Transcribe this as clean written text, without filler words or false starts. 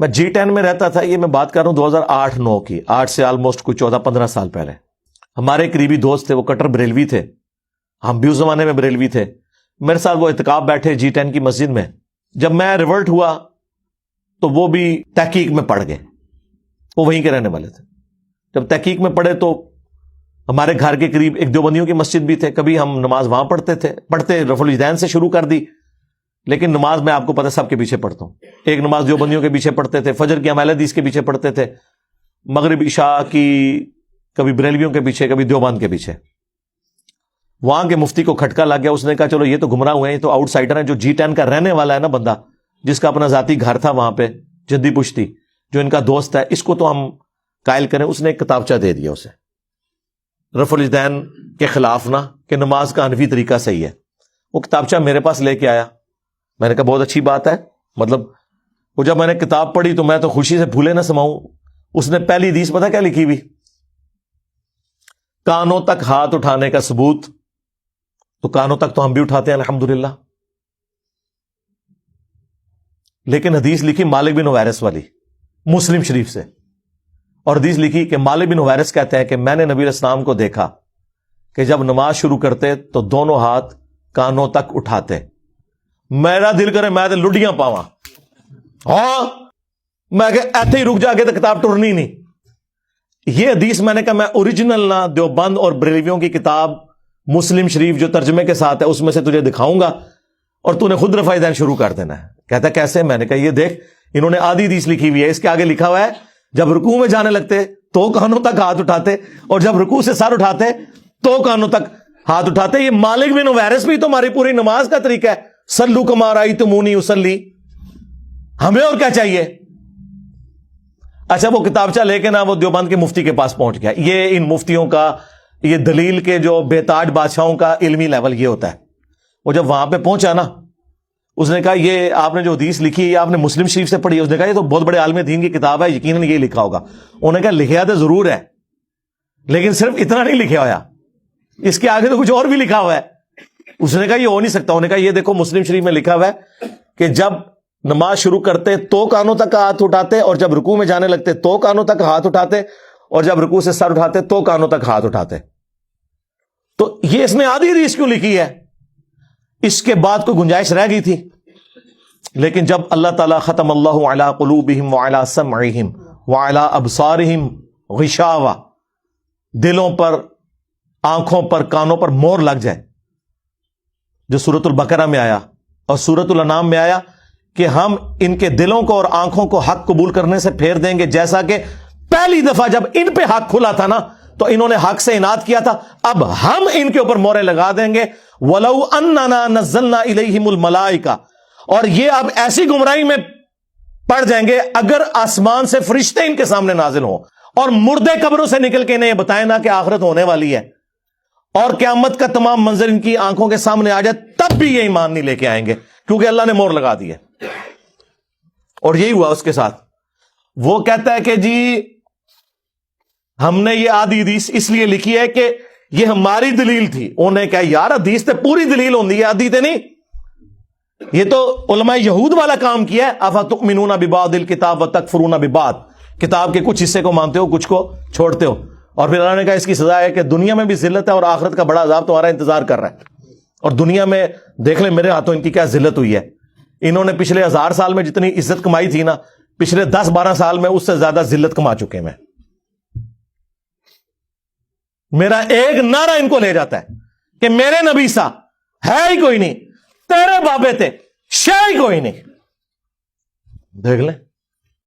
میں G10 میں رہتا تھا، یہ میں بات کر رہا ہوں 2008-9 کی، 8 سے آلموسٹ کوئی 14-15 سال پہلے. ہمارے قریبی دوست تھے، وہ کٹر بریلوی تھے، ہم بھی اس زمانے میں بریلوی تھے. میرے ساتھ وہ اعتکاف بیٹھے G10 کی مسجد میں. جب میں ریورٹ ہوا تو وہ بھی تحقیق میں پڑ گئے، وہ وہیں کے رہنے والے تھے. جب تحقیق میں پڑھے تو ہمارے گھر کے قریب ایک دیوبندیوں کی مسجد بھی تھے، کبھی ہم نماز وہاں پڑھتے رفع الیدین سے شروع کر دی. لیکن نماز میں آپ کو پتہ سب کے پیچھے پڑھتا ہوں. ایک نماز دیوبندیوں کے پیچھے پڑھتے تھے، فجر کی اہل حدیث کے پیچھے پڑھتے تھے، مغرب عشاء کی کبھی بریلویوں کے پیچھے، کبھی دیوبند کے پیچھے. وہاں کے مفتی کو کھٹکا لگ گیا، اس نے کہا چلو یہ تو گمراہ ہوئے ہیں، یہ تو آؤٹ سائڈر ہیں. جو G10 کا رہنے والا ہے نا بندہ، جس کا اپنا ذاتی گھر تھا وہاں پہ جدی پشتی، جو ان کا دوست ہے، اس کو تو ہم قائل کریں. اس نے ایک کتابچہ دے دیا اسے رفع الیدین کے خلاف نہ، کہ نماز کا حنفی طریقہ صحیح ہے. وہ کتابچہ میرے پاس لے کے آیا. میں نے کہا بہت اچھی بات ہے. مطلب وہ جب میں نے کتاب پڑھی تو میں تو خوشی سے پھولے نہ سماؤں. اس نے پہلی حدیث پتہ کیا لکھی ہوئی؟ کانوں تک ہاتھ اٹھانے کا ثبوت. تو کانوں تک تو ہم بھی اٹھاتے ہیں الحمدللہ. لیکن حدیث لکھی مالک بن حویرث والی، مسلم شریف سے. اور حدیث لکھی کہ مالک بن حویرث کہتے ہیں کہ میں نے نبی علیہ السلام کو دیکھا کہ جب نماز شروع کرتے تو دونوں ہاتھ کانوں تک اٹھاتے. میرا دل کرے میں تو لڈیاں پاواں. ہاں میں کہ ایتھے ہی رک جا کے تو کتاب ٹرنی نہیں. یہ حدیث میں نے کہا میں اوریجنل نہ دیوبند اور بریلویوں کی کتاب مسلم شریف جو ترجمے کے ساتھ ہے اس میں سے تجھے دکھاؤں گا اور تو نے خود رفع الیدین شروع کر دینا ہے. کہتا کیسے؟ میں نے کہا یہ دیکھ، انہوں نے آدھی حدیث لکھی ہوئی ہے، اس کے آگے لکھا ہوا ہے جب رکوع میں جانے لگتے تو کانوں تک ہاتھ اٹھاتے، اور جب رکوع سے سر اٹھاتے تو کانوں تک ہاتھ اٹھاتے. یہ مالک بن حویرث بھی تمہاری پوری نماز کا طریقہ ہے. صلو کما رأیتمونی اصلی. ہمیں اور کیا چاہیے؟ اچھا وہ کتابچہ لے کے نا وہ دیوبند کے مفتی کے پاس پہنچ گیا. یہ ان مفتیوں کا، یہ دلیل کے جو بے تاج بادشاہوں کا علمی لیول یہ ہوتا ہے. وہ جب وہاں پہ پہنچا نا، اس نے کہا یہ آپ نے جو حدیث لکھی ہے آپ نے مسلم شریف سے پڑھی ہے؟ اس نے کہا یہ تو بہت بڑے عالم دین کی کتاب ہے، یقیناً یہ لکھا ہوگا. انہوں نے کہا لکھا تو ضرور ہے لیکن صرف اتنا نہیں لکھا ہوا، اس کے آگے تو کچھ اور بھی لکھا ہوا ہے. اس نے کہا یہ ہو نہیں سکتا. انہوں نے کہا یہ دیکھو مسلم شریف میں لکھا ہوا ہے کہ جب نماز شروع کرتے تو کانوں تک ہاتھ اٹھاتے، اور جب رکوع میں جانے لگتے تو کانوں تک ہاتھ اٹھاتے، اور جب رکوع سے سر اٹھاتے تو کانوں تک ہاتھ اٹھاتے. تو یہ اس نے آدھی حدیث کیوں لکھی ہے؟ اس کے بعد کوئی گنجائش رہ گئی تھی. لیکن جب اللہ تعالیٰ ختم اللہ علی قلوبہم وعلی سمعہم وعلی ابصارہم غشاوہ، دلوں پر، آنکھوں پر، کانوں پر مور لگ جائے، جو سورۃ البقرہ میں آیا اور سورۃ الانعام میں آیا کہ ہم ان کے دلوں کو اور آنکھوں کو حق قبول کرنے سے پھیر دیں گے. جیسا کہ پہلی دفعہ جب ان پہ حق کھلا تھا نا تو انہوں نے حق سے اناد کیا تھا، اب ہم ان کے اوپر مورے لگا دیں گے. وَلَوْ أَنَّنَا نَزَّلْنَا إِلَيْهِمُ الْمَلَائِكَةَ. اور یہ اب ایسی گمراہی میں پڑ جائیں گے اگر آسمان سے فرشتے ان کے سامنے نازل ہوں اور مردے قبروں سے نکل کے انہیں یہ بتائیں نا کہ آخرت ہونے والی ہے، اور قیامت کا تمام منظر ان کی آنکھوں کے سامنے آ جائے، تب بھی یہ ایمان نہیں لے کے آئیں گے کیونکہ اللہ نے مور لگا دی ہے. اور یہی ہوا اس کے ساتھ. وہ کہتا ہے کہ جی ہم نے یہ آدھی حدیث اس لیے لکھی ہے کہ یہ ہماری دلیل تھی. انہیں کہا یار حدیث تے پوری دلیل ہوندی ہے، آدھی تے نہیں. یہ تو علماء یہود والا کام کیا ہے. افتؤمنون ببعض الکتاب وتکفرون ببعض. کتاب کے کچھ حصے کو مانتے ہو، کچھ کو چھوڑتے ہو. اور پھر اللہ نے کہا اس کی سزا ہے کہ دنیا میں بھی ذلت ہے اور آخرت کا بڑا عذاب تمہارا انتظار کر رہا ہے. اور دنیا میں دیکھ لیں میرے ہاتھوں ان کی کیا ذلت ہوئی ہے. انہوں نے پچھلے 1000 سال میں جتنی عزت کمائی تھی نا، پچھلے 10-12 سال میں اس سے زیادہ ذلت کما چکے میں. میرا ایک نعرہ ان کو لے جاتا ہے کہ میرے نبی سا ہے ہی کوئی نہیں، تیرے بابے تھے شے ہی کوئی نہیں. دیکھ لیں